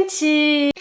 gente!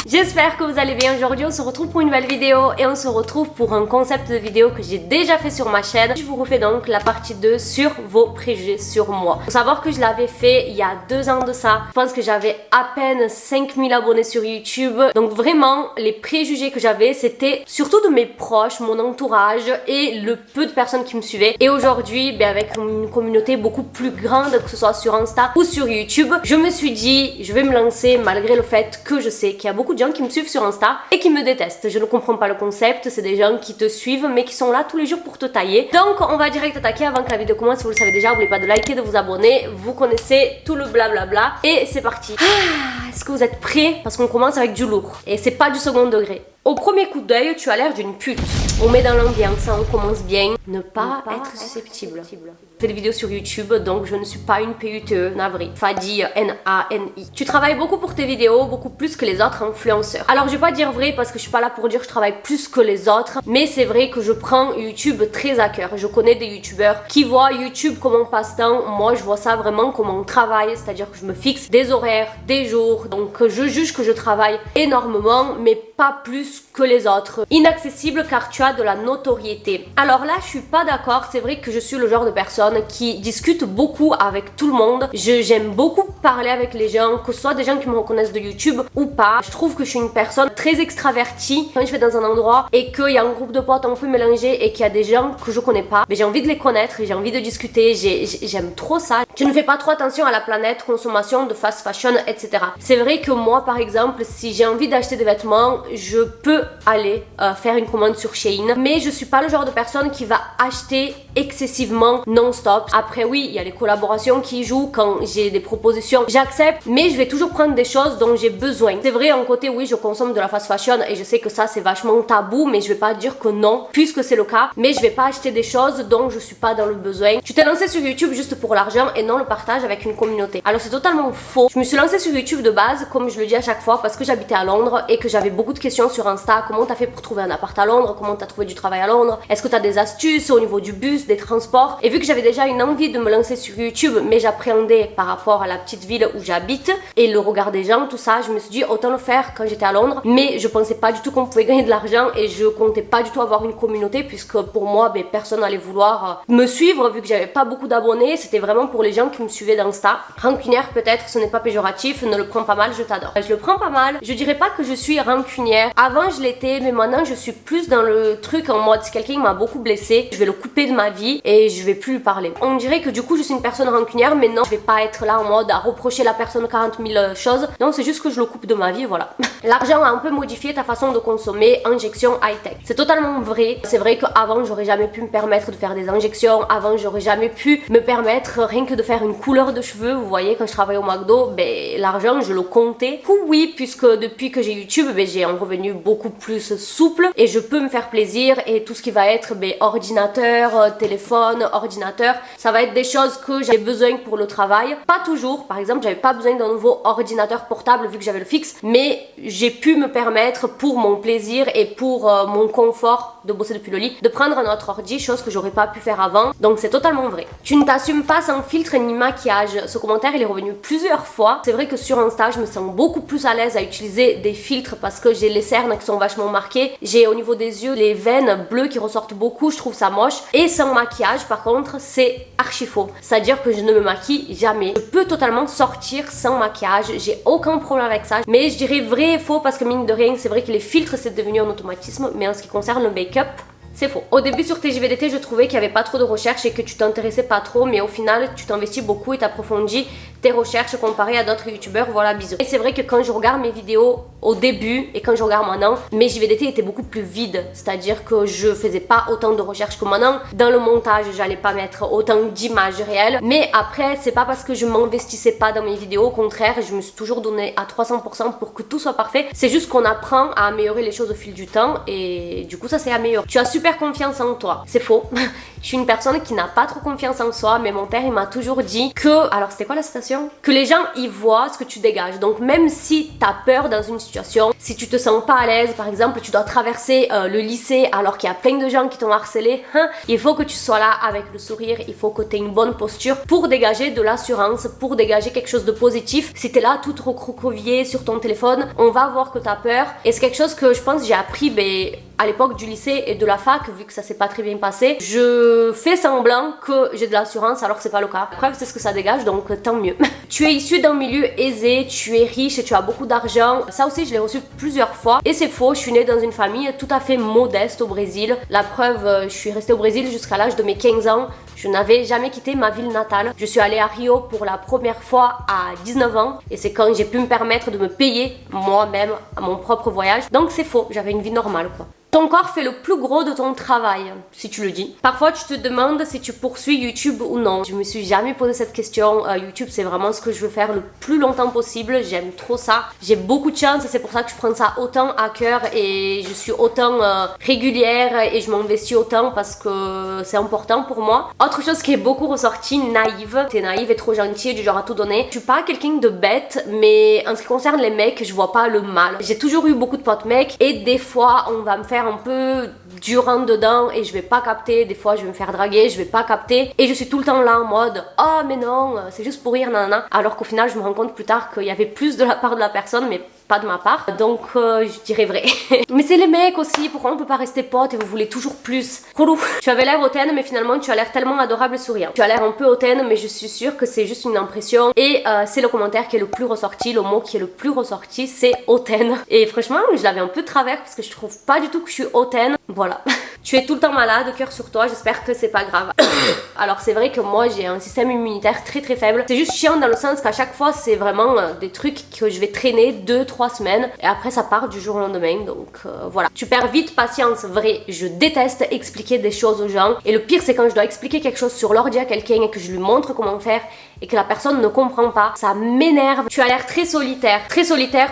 J'espère que vous allez bien. Aujourd'hui on se retrouve pour une nouvelle vidéo et on se retrouve pour un concept de vidéo que j'ai déjà fait sur ma chaîne. Je vous refais donc la partie 2 sur vos préjugés sur moi. Faut savoir que je l'avais fait il y a 2 ans de ça. Je pense que j'avais à peine 5000 abonnés sur YouTube. Donc vraiment les préjugés que j'avais c'était surtout de mes proches, mon entourage et le peu de personnes qui me suivaient. Et aujourd'hui avec une communauté beaucoup plus grande, que ce soit sur Insta ou sur YouTube, je me suis dit je vais me lancer malgré le fait que je sais qu'il y a beaucoup de gens qui me suivent sur Insta et qui me détestent. Je ne comprends pas le concept, c'est des gens qui te suivent mais qui sont là tous les jours pour te tailler. Donc on va direct attaquer avant que la vidéo commence. Vous le savez déjà, n'oubliez pas de liker, de vous abonner, vous connaissez tout le blablabla et c'est parti. Est-ce que vous êtes prêts? Parce qu'on commence avec du lourd et c'est pas du second degré. Au premier coup d'œil, tu as l'air d'une pute. On met dans l'ambiance, on commence bien. Ne pas être susceptible. Je fais des vidéos sur YouTube, donc je ne suis pas une PUTE, navré. Fadi, N-A-N-I. Tu travailles beaucoup pour tes vidéos, beaucoup plus que les autres influenceurs. Alors je vais pas dire vrai parce que je suis pas là pour dire que je travaille plus que les autres, mais c'est vrai que je prends YouTube très à cœur. Je connais des youtubeurs qui voient YouTube comme un passe-temps. Moi je vois ça vraiment comme un travail, c'est-à-dire que je me fixe des horaires, des jours, donc je juge que je travaille énormément, mais pas plus que les autres. Inaccessible car tu as de la notoriété. Alors là je suis pas d'accord, c'est vrai que je suis le genre de personne qui discute beaucoup avec tout le monde. J'aime beaucoup parler avec les gens, que ce soit des gens qui me reconnaissent de YouTube ou pas. Je trouve que je suis une personne très extravertie. Quand je vais dans un endroit et qu'il y a un groupe de potes un peu mélangé et qu'il y a des gens que je connais pas, mais j'ai envie de les connaître, j'ai envie de discuter, j'aime trop ça. Je ne fais pas trop attention à la planète, consommation de fast fashion, etc. C'est vrai que moi par exemple, si j'ai envie d'acheter des vêtements, je peux aller faire une commande sur Shein, mais je suis pas le genre de personne qui va acheter excessivement non-stop. Après oui, il y a les collaborations qui jouent, quand j'ai des propositions, j'accepte, mais je vais toujours prendre des choses dont j'ai besoin. C'est vrai, en côté oui, je consomme de la fast fashion et je sais que ça c'est vachement tabou, mais je vais pas dire que non, puisque c'est le cas, mais je vais pas acheter des choses dont je suis pas dans le besoin. Tu t'es lancé sur YouTube juste pour l'argent et non le partage avec une communauté. Alors c'est totalement faux. Je me suis lancée sur YouTube de base, comme je le dis à chaque fois, parce que j'habitais à Londres et que j'avais beaucoup de questions sur Insta. Comment t'as fait pour trouver un appart à Londres? Comment t'as trouvé du travail à Londres? Est-ce que t'as des astuces au niveau du bus, des transports? Et vu que j'avais déjà une envie de me lancer sur YouTube, mais j'appréhendais par rapport à la petite ville où j'habite et le regard des gens, tout ça, je me suis dit autant le faire quand j'étais à Londres. Mais je pensais pas du tout qu'on pouvait gagner de l'argent et je comptais pas du tout avoir une communauté, puisque pour moi, personne n'allait vouloir me suivre vu que j'avais pas beaucoup d'abonnés. C'était vraiment pour les gens qui me suivaient d'Insta. Rancunière peut-être, ce n'est pas péjoratif, ne le prends pas mal, je t'adore. Je le prends pas mal, je dirais pas que je suis rancunière. Avant je l'étais, mais maintenant je suis plus dans le truc en mode si quelqu'un m'a beaucoup blessé, je vais le couper de ma vie et je vais plus lui parler. On dirait que du coup je suis une personne rancunière, mais non, je vais pas être là en mode à reprocher la personne 40 000 choses. Non, c'est juste que je le coupe de ma vie, voilà. L'argent a un peu modifié ta façon de consommer, injection high-tech. C'est totalement vrai. C'est vrai qu'avant j'aurais jamais pu me permettre de faire des injections, avant j'aurais jamais pu me permettre rien que de faire une couleur de cheveux. Vous voyez, quand je travaillais au McDo, l'argent je le comptais. Oui, puisque depuis que j'ai YouTube, j'ai un revenu beaucoup plus souple et je peux me faire plaisir, et tout ce qui va être ordinateur, téléphone, ordinateur, ça va être des choses que j'ai besoin pour le travail. Pas toujours, par exemple j'avais pas besoin d'un nouveau ordinateur portable vu que j'avais le fixe, mais j'ai pu me permettre pour mon plaisir et pour mon confort de bosser depuis le lit, de prendre un autre ordi, chose que j'aurais pas pu faire avant. Donc c'est totalement vrai. Tu ne t'assumes pas sans filtre ni maquillage. Ce commentaire il est revenu plusieurs fois. C'est vrai que sur Insta je me sens beaucoup plus à l'aise à utiliser des filtres parce que j'ai les cernes qui sont vachement marquées, j'ai au niveau des yeux les veines bleues qui ressortent beaucoup, je trouve ça moche. Et sans maquillage par contre c'est archi faux, c'est à dire que je ne me maquille jamais. Je peux totalement sortir sans maquillage, j'ai aucun problème avec ça, mais je dirais vrai et faux parce que mine de rien c'est vrai que les filtres c'est devenu un automatisme, mais en ce qui concerne le make-up c'est faux. Au début sur TJVDT je trouvais qu'il n'y avait pas trop de recherches et que tu t'intéressais pas trop, mais au final tu t'investis beaucoup et t'approfondis tes recherches comparé à d'autres youtubeurs, voilà, bisous. Et c'est vrai que quand je regarde mes vidéos au début et quand je regarde maintenant, mes JVDT étaient beaucoup plus vides, c'est-à-dire que je faisais pas autant de recherches que maintenant. Dans le montage j'allais pas mettre autant d'images réelles, mais après c'est pas parce que je m'investissais pas dans mes vidéos, au contraire je me suis toujours donné à 300% pour que tout soit parfait. C'est juste qu'on apprend à améliorer les choses au fil du temps et du coup ça s'est amélioré. Tu as super confiance en toi, c'est faux. Je suis une personne qui n'a pas trop confiance en soi, mais mon père il m'a toujours dit que, alors c'était quoi la citation? situation, que les gens y voient ce que tu dégages. Donc même si tu as peur dans une situation, si tu te sens pas à l'aise, par exemple tu dois traverser le lycée alors qu'il y a plein de gens qui t'ont harcelé, il faut que tu sois là avec le sourire, il faut que tu aies une bonne posture pour dégager de l'assurance, pour dégager quelque chose de positif. Si tu es là tout recroquevillé sur ton téléphone, on va voir que tu as peur. Et c'est quelque chose que je pense j'ai appris à l'époque du lycée et de la fac, vu que ça s'est pas très bien passé. Je fais semblant que j'ai de l'assurance alors que c'est pas le cas. La preuve, c'est ce que ça dégage, donc tant mieux. Tu es issu d'un milieu aisé, tu es riche et tu as beaucoup d'argent. Ça aussi, je l'ai reçu plusieurs fois. Et c'est faux, je suis née dans une famille tout à fait modeste au Brésil. La preuve, je suis restée au Brésil jusqu'à l'âge de mes 15 ans. Je n'avais jamais quitté ma ville natale. Je suis allée à Rio pour la première fois à 19 ans. Et c'est quand j'ai pu me permettre de me payer moi-même mon propre voyage. Donc c'est faux, j'avais une vie normale quoi. Ton corps fait le plus gros de ton travail, si tu le dis. Parfois, tu te demandes si tu poursuis YouTube ou non. Je me suis jamais posé cette question. YouTube, c'est vraiment ce que je veux faire le plus longtemps possible. J'aime trop ça. J'ai beaucoup de chance et c'est pour ça que je prends ça autant à cœur et je suis autant régulière et je m'investis autant parce que c'est important pour moi. Autre chose qui est beaucoup ressortie, naïve. T'es naïve et trop gentille, du genre à tout donner. Je suis pas quelqu'un de bête, mais en ce qui concerne les mecs, je vois pas le mal. J'ai toujours eu beaucoup de potes mecs et des fois, on va me faire un peu dur en dedans et je vais pas capter. Des fois je vais me faire draguer, je vais pas capter et je suis tout le temps là en mode oh mais non c'est juste pour rire nanana, alors qu'au final je me rends compte plus tard qu'il y avait plus de la part de la personne mais pas de ma part, donc je dirais vrai. Mais c'est les mecs aussi, pourquoi on peut pas rester potes et vous voulez toujours plus? Relou. Tu avais l'air hautaine mais finalement tu as l'air tellement adorable et souriant. Tu as l'air un peu hautaine mais je suis sûre que c'est juste une impression et c'est le commentaire qui est le plus ressorti, le mot qui est le plus ressorti c'est hautaine. Et franchement je l'avais un peu de travers parce que je trouve pas du tout que je suis hautaine. Voilà. Tu es tout le temps malade, cœur sur toi, j'espère que c'est pas grave. Alors c'est vrai que moi j'ai un système immunitaire très faible. C'est juste chiant dans le sens qu'à chaque fois c'est vraiment des trucs que je vais traîner 2-3 semaines et après ça part du jour au lendemain, donc voilà. Tu perds vite patience, vrai, je déteste expliquer des choses aux gens et le pire c'est quand je dois expliquer quelque chose sur l'ordi à quelqu'un et que je lui montre comment faire et que la personne ne comprend pas, ça m'énerve. Tu as l'air très solitaire,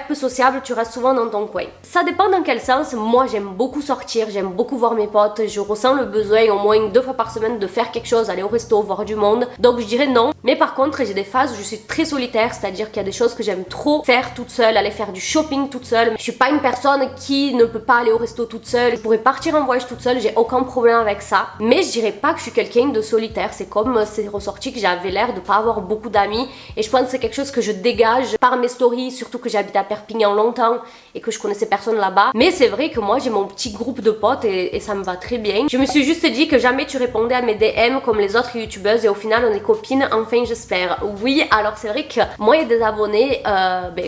peu sociable, tu restes souvent dans ton coin. Ça dépend dans quel sens. Moi j'aime beaucoup sortir, j'aime beaucoup voir mes potes, je ressens le besoin au moins 2 fois par semaine de faire quelque chose, aller au resto, voir du monde, donc je dirais non. Mais par contre j'ai des phases où je suis très solitaire, c'est-à-dire qu'il y a des choses que j'aime trop faire toute seule, aller faire du shopping toute seule. Je suis pas une personne qui ne peut pas aller au resto toute seule, je pourrais partir en voyage toute seule, j'ai aucun problème avec ça, mais je dirais pas que je suis quelqu'un de solitaire. C'est comme c'est ressorti que j'avais l'air de pas avoir beaucoup d'amis et je pense que c'est quelque chose que je dégage par mes stories, surtout que j'habite à Perpignan longtemps et que je connaissais personne là-bas. Mais c'est vrai que moi j'ai mon petit groupe de potes et ça me va très bien. Je me suis juste dit que jamais tu répondais à mes DM comme les autres youtubeuses et au final on est copines, enfin j'espère. Oui, alors c'est vrai que moi il y a des abonnés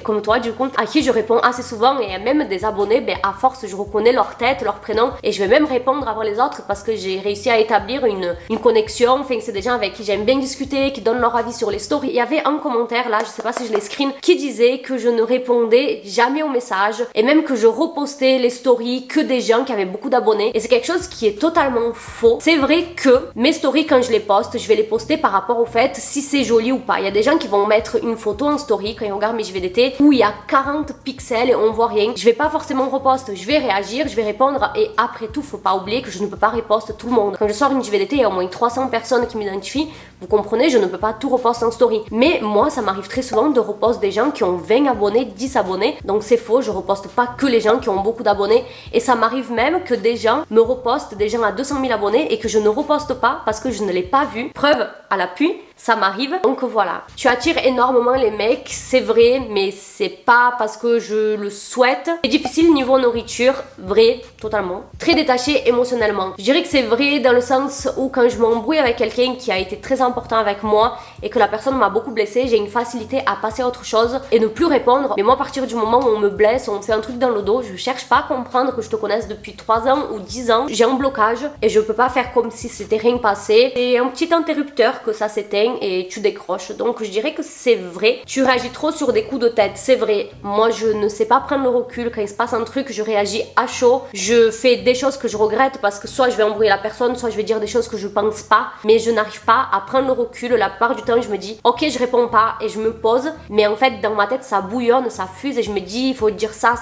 comme toi du coup à qui je réponds assez souvent et même des abonnés à force je reconnais leur tête, leur prénom et je vais même répondre avant les autres parce que j'ai réussi à établir une connexion. Enfin c'est des gens avec qui j'aime bien discuter, qui donnent leur avis sur les stories. Il y avait un commentaire là, je sais pas si je l'ai screen, qui disait que je ne répondais jamais aux messages et même que je repostais les stories que des gens qui avaient beaucoup d'abonnés et c'est quelque chose qui est totalement faux. C'est vrai que mes stories quand je les poste, je vais les poster par rapport au fait si c'est joli ou pas. Il y a des gens qui vont mettre une photo en story quand ils regardent mes JVDT où il y a 40 pixels et on voit rien. Je vais pas forcément reposter, je vais réagir, je vais répondre et après tout faut pas oublier que je ne peux pas reposter tout le monde. Quand je sors une JVDT, il y a au moins 300 personnes qui m'identifient. Vous comprenez, je ne peux pas tout reposter en story. Mais moi, ça m'arrive très souvent de reposter des gens qui ont 20 abonnés, 10 abonnés. Donc c'est faux, je reposte pas que les gens qui ont beaucoup d'abonnés. Et ça m'arrive même que des gens me repostent, des gens à 200 000 abonnés et que je ne reposte pas parce que je ne l'ai pas vu. Preuve à l'appui, ça m'arrive. Donc voilà. Tu attires énormément les mecs, c'est vrai, mais c'est pas parce que je le souhaite. C'est difficile niveau nourriture, vrai, totalement. Très détaché émotionnellement. Je dirais que c'est vrai dans le sens où quand je m'embrouille avec quelqu'un qui a été très important avec moi et que la personne m'a beaucoup blessée, j'ai une facilité à passer à autre chose et ne plus répondre. Mais moi, à partir du moment où on me blesse, on me fait un truc dans le dos, je cherche pas à comprendre que je te connaisse depuis 3 ans ou 10 ans. J'ai un blocage et je peux pas faire comme si c'était rien passé. C'est un petit interrupteur que ça s'éteint et tu décroches. Donc je dirais que c'est vrai. Tu réagis trop sur des coups de tête, c'est vrai. Moi, je ne sais pas prendre le recul. Quand il se passe un truc, je réagis à chaud. Je fais des choses que je regrette parce que soit je vais embrouiller la personne, soit je vais dire des choses que je pense pas. Mais je n'arrive pas à prendre le recul. La plupart du temps, je me dis ok, je réponds pas et je me pose. Mais en fait, dans ma tête, ça bouillonne, ça fuse et je me dis il faut dire ça.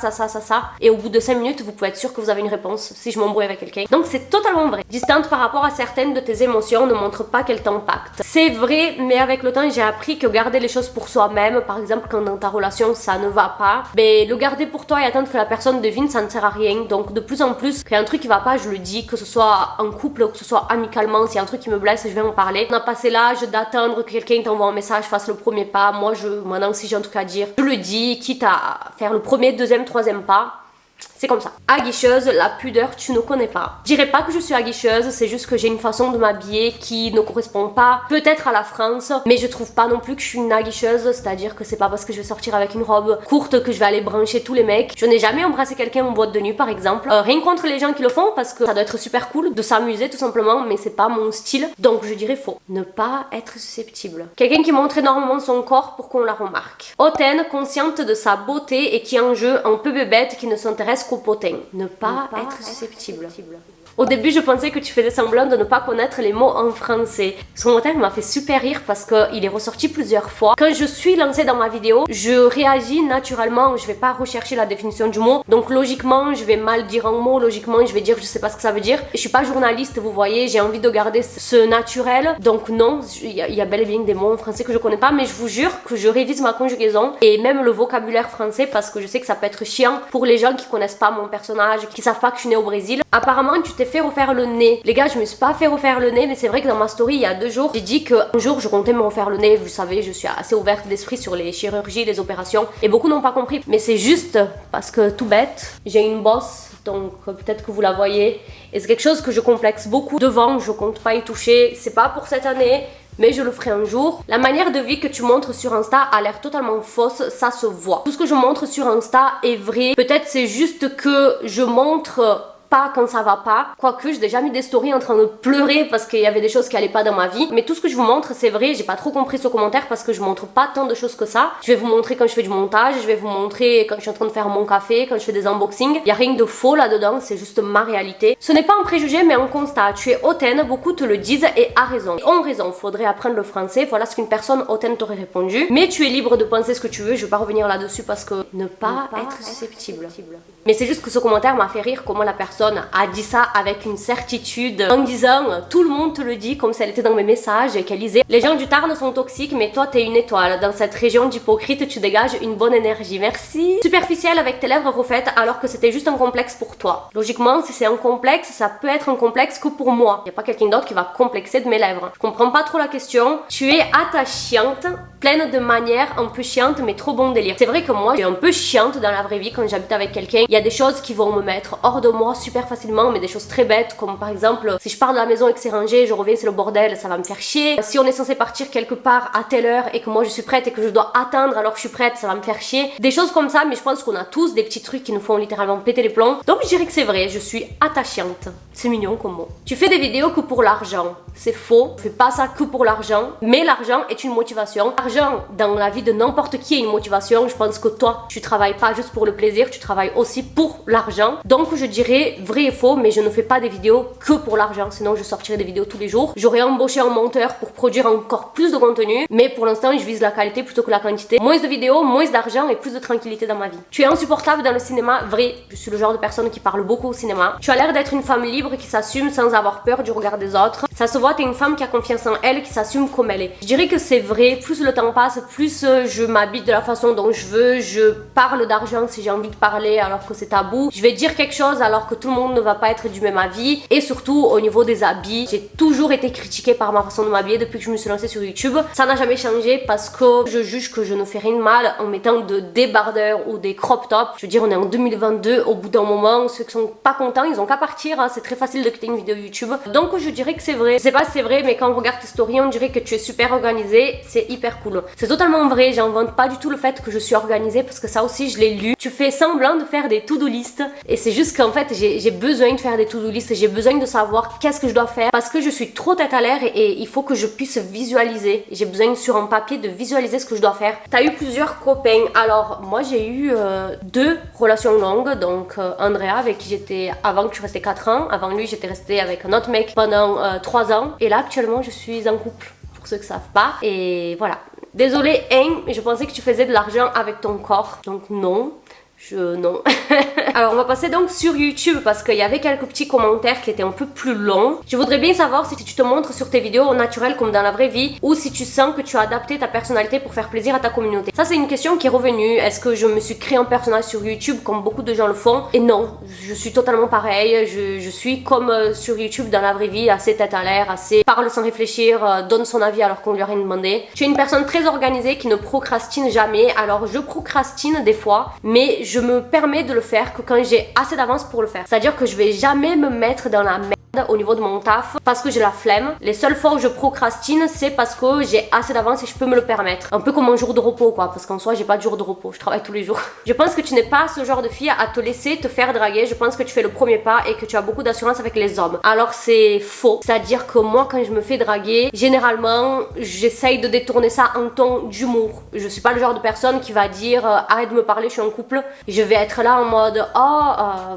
Et au bout de 5 minutes, vous pouvez être sûr que vous avez une réponse si je m'embrouille avec quelqu'un. Donc c'est totalement vrai. Distante par rapport à certaines de tes émotions ne montre pas qu'elles t'impactent. C'est vrai vrai, mais avec le temps j'ai appris que garder les choses pour soi-même, par exemple quand dans ta relation ça ne va pas, ben le garder pour toi et attendre que la personne devine, ça ne sert à rien. Donc de plus en plus, quand il y a un truc qui va pas, je le dis, que ce soit en couple ou que ce soit amicalement, s'il y a un truc qui me blesse, je vais en parler. On a passé l'âge d'attendre que quelqu'un t'envoie un message, fasse le premier pas. Moi, maintenant si j'ai un truc à dire, je le dis, quitte à faire le premier, deuxième, troisième pas. C'est comme ça. Aguicheuse, la pudeur, tu ne connais pas. Je dirais pas que je suis aguicheuse, c'est juste que j'ai une façon de m'habiller qui ne correspond pas peut-être à la France, mais je trouve pas non plus que je suis une aguicheuse, c'est-à-dire que c'est pas parce que je vais sortir avec une robe courte que je vais aller brancher tous les mecs. Je n'ai jamais embrassé quelqu'un en boîte de nuit par exemple. Rien contre les gens qui le font parce que ça doit être super cool de s'amuser tout simplement, mais c'est pas mon style. Donc je dirais faux. Ne pas être susceptible. Quelqu'un qui montre énormément son corps pour qu'on la remarque. Hautaine, consciente de sa beauté et qui est en jeu un peu bébête qui ne s'intéresse qu'au potin. Ne pas être susceptible. Au début, je pensais que tu faisais semblant de ne pas connaître les mots en français. Ce commentaire m'a fait super rire parce qu'il est ressorti plusieurs fois. Quand je suis lancée dans ma vidéo, je réagis naturellement. Je vais pas rechercher la définition du mot. Donc logiquement, je vais mal dire un mot. Logiquement, je vais dire je sais pas ce que ça veut dire. Je suis pas journaliste, vous voyez. J'ai envie de garder ce naturel. Donc non, il y a bel et bien des mots en français que je connais pas. Mais je vous jure que je révise ma conjugaison et même le vocabulaire français parce que je sais que ça peut être chiant pour les gens qui connaissent pas mon personnage, qui savent pas que je suis née au Brésil. Apparemment, tu t'es fait refaire le nez. Les gars, je me suis pas fait refaire le nez, mais c'est vrai que dans ma story il y a 2 jours, j'ai dit qu'un jour je comptais me refaire le nez. Vous savez, je suis assez ouverte d'esprit sur les chirurgies, les opérations, et beaucoup n'ont pas compris. Mais c'est juste parce que tout bête, j'ai une bosse, donc peut-être que vous la voyez, et c'est quelque chose que je complexe beaucoup. Devant, je compte pas y toucher. C'est pas pour cette année, mais je le ferai un jour. La manière de vie que tu montres sur Insta a l'air totalement fausse, ça se voit. Tout ce que je montre sur Insta est vrai. Peut-être c'est juste que je montre pas quand ça va pas, quoique j'ai déjà mis des stories en train de pleurer parce qu'il y avait des choses qui allaient pas dans ma vie, mais tout ce que je vous montre c'est vrai. J'ai pas trop compris ce commentaire parce que je montre pas tant de choses que ça. Je vais vous montrer quand je fais du montage, je vais vous montrer quand je suis en train de faire mon café, quand je fais des unboxings. Y a rien de faux là-dedans, c'est juste ma réalité. Ce n'est pas un préjugé mais un constat. Tu es hautaine, beaucoup te le disent et a raison. Ils ont raison, faudrait apprendre le français, voilà ce qu'une personne hautaine t'aurait répondu. Mais tu es libre de penser ce que tu veux, je vais pas revenir là-dessus parce que ne pas être susceptible. Mais c'est juste que ce commentaire m'a fait rire comment la personne a dit ça avec une certitude en disant tout le monde te le dit comme si elle était dans mes messages et qu'elle lisait les gens du Tarn sont toxiques mais toi t'es une étoile, dans cette région d'hypocrite tu dégages une bonne énergie, merci. Superficielle avec tes lèvres refaites alors que c'était juste un complexe pour toi. Logiquement si c'est un complexe ça peut être un complexe que pour moi, il n'y a pas quelqu'un d'autre qui va complexer de mes lèvres. Je comprends pas trop la question. Tu es attachante, pleine de manières, un peu chiante mais trop bon délire. C'est vrai que moi je suis un peu chiante dans la vraie vie quand j'habite avec quelqu'un. Il y a des choses qui vont me mettre hors de moi super facilement, mais des choses très bêtes comme par exemple si je pars de la maison et que c'est rangé, je reviens c'est le bordel, ça va me faire chier. Si on est censé partir quelque part à telle heure et que moi je suis prête et que je dois attendre alors que je suis prête, ça va me faire chier. Des choses comme ça, mais je pense qu'on a tous des petits trucs qui nous font littéralement péter les plombs. Donc je dirais que c'est vrai, je suis attachante. C'est mignon comme mot. Tu fais des vidéos que pour l'argent. C'est faux, je fais pas ça que pour l'argent, mais l'argent est une motivation. L'argent dans la vie de n'importe qui est une motivation. Je pense que toi, tu travailles pas juste pour le plaisir, tu travailles aussi pour l'argent. Donc je dirais vrai et faux, mais je ne fais pas des vidéos que pour l'argent, sinon je sortirais des vidéos tous les jours. J'aurais embauché un monteur pour produire encore plus de contenu, mais pour l'instant je vise la qualité plutôt que la quantité. Moins de vidéos, moins d'argent et plus de tranquillité dans ma vie. Tu es insupportable dans le cinéma, vrai, je suis le genre de personne qui parle beaucoup au cinéma. Tu as l'air d'être une femme libre qui s'assume sans avoir peur du regard des autres. Ça se voit, t'es une femme qui a confiance en elle, qui s'assume comme elle est. Je dirais que c'est vrai, plus le temps passe, plus je m'habille de la façon dont je veux, je parle d'argent si j'ai envie de parler alors que c'est tabou. Je vais dire quelque chose alors que tout le monde ne va pas être du même avis. Et surtout au niveau des habits, j'ai toujours été critiquée par ma façon de m'habiller depuis que je me suis lancée sur YouTube. Ça n'a jamais changé parce que je juge que je ne fais rien de mal en mettant de débardeurs ou des crop tops. Je veux dire, on est en 2022, au bout d'un moment, ceux qui sont pas contents, ils ont qu'à partir, hein. C'est très facile de quitter une vidéo YouTube. Donc je dirais que c'est vrai. Je sais pas si c'est vrai, mais quand on regarde tes stories, on dirait que tu es super organisée. C'est hyper cool. C'est totalement vrai, j'invente pas du tout le fait que je suis organisée parce que ça aussi je l'ai lu. Tu fais semblant de faire des to-do list et c'est juste qu'en fait j'ai besoin de faire des to-do list, j'ai besoin de savoir qu'est-ce que je dois faire parce que je suis trop tête à l'air et il faut que je puisse visualiser. J'ai besoin sur un papier de visualiser ce que je dois faire. T'as eu plusieurs copains. Alors moi j'ai eu 2 relations longues, donc Andrea avec qui j'étais avant que je restais 4 ans. Avant lui j'étais restée avec un autre mec pendant 3 ans et là actuellement je suis en couple pour ceux qui savent pas et voilà. Désolée, hein, mais je pensais que tu faisais de l'argent avec ton corps, donc non. Non. Alors on va passer donc sur YouTube parce qu'il y avait quelques petits commentaires qui étaient un peu plus longs. Je voudrais bien savoir si tu te montres sur tes vidéos au naturel comme dans la vraie vie ou si tu sens que tu as adapté ta personnalité pour faire plaisir à ta communauté. Ça c'est une question qui est revenue. Est-ce que je me suis créé un personnage sur YouTube comme beaucoup de gens le font? Et non, je suis totalement pareil. Je suis comme sur YouTube dans la vraie vie, assez tête à l'air, assez parle sans réfléchir, donne son avis alors qu'on lui a rien demandé. Je suis une personne très organisée qui ne procrastine jamais. Alors je procrastine des fois, mais je me permets de le faire que quand j'ai assez d'avance pour le faire. C'est-à-dire que je vais jamais me mettre dans la merde au niveau de mon taf parce que j'ai la flemme. Les seules fois où je procrastine, c'est parce que j'ai assez d'avance et je peux me le permettre. Un peu comme un jour de repos quoi, parce qu'en soi j'ai pas de jour de repos, je travaille tous les jours. Je pense que tu n'es pas ce genre de fille à te laisser te faire draguer. Je pense que tu fais le premier pas et que tu as beaucoup d'assurance avec les hommes. Alors c'est faux. C'est-à-dire que moi quand je me fais draguer, généralement j'essaye de détourner ça en ton d'humour. Je suis pas le genre de personne qui va dire arrête de me parler, je suis en couple. Je vais être là en mode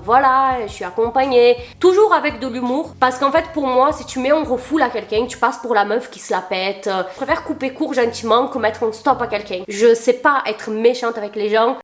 voilà, je suis accompagnée. Toujours avec de l'humour. Parce qu'en fait pour moi si tu mets un refoule à quelqu'un, tu passes pour la meuf qui se la pète. Je préfère couper court gentiment que mettre un stop à quelqu'un. Je sais pas être méchante avec les gens.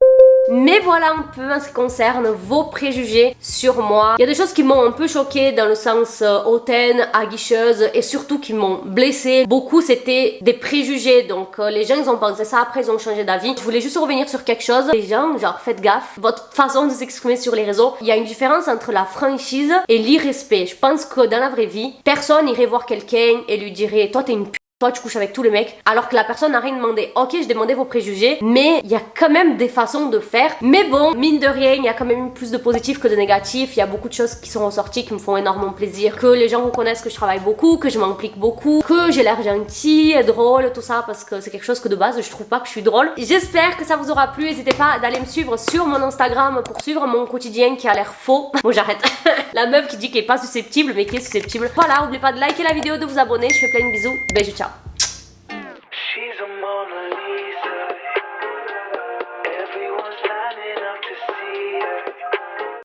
Mais voilà un peu en ce qui concerne vos préjugés sur moi. Il y a des choses qui m'ont un peu choquée dans le sens hautaine, aguicheuse et surtout qui m'ont blessée. Beaucoup c'était des préjugés, donc les gens ils ont pensé ça, après ils ont changé d'avis. Je voulais juste revenir sur quelque chose. Les gens, genre faites gaffe, votre façon de s'exprimer sur les réseaux. Il y a une différence entre la franchise et l'irrespect. Je pense que dans la vraie vie, personne irait voir quelqu'un et lui dirait toi t'es une toi tu couches avec tous les mecs, alors que la personne n'a rien demandé. Ok, je demandais vos préjugés, mais il y a quand même des façons de faire. Mais bon, mine de rien, il y a quand même plus de positifs que de négatifs. Il y a beaucoup de choses qui sont ressorties qui me font énormément plaisir. Que les gens reconnaissent que je travaille beaucoup, que je m'implique beaucoup, que j'ai l'air gentille, drôle, tout ça, parce que c'est quelque chose que de base je trouve pas que je suis drôle. J'espère que ça vous aura plu. N'hésitez pas d'aller me suivre sur mon Instagram pour suivre mon quotidien qui a l'air faux. Bon, j'arrête. La meuf qui dit qu'elle est pas susceptible, mais qui est susceptible. Voilà, n'oubliez pas de liker la vidéo, de vous abonner. Je fais plein de bisous. Bisous, ciao.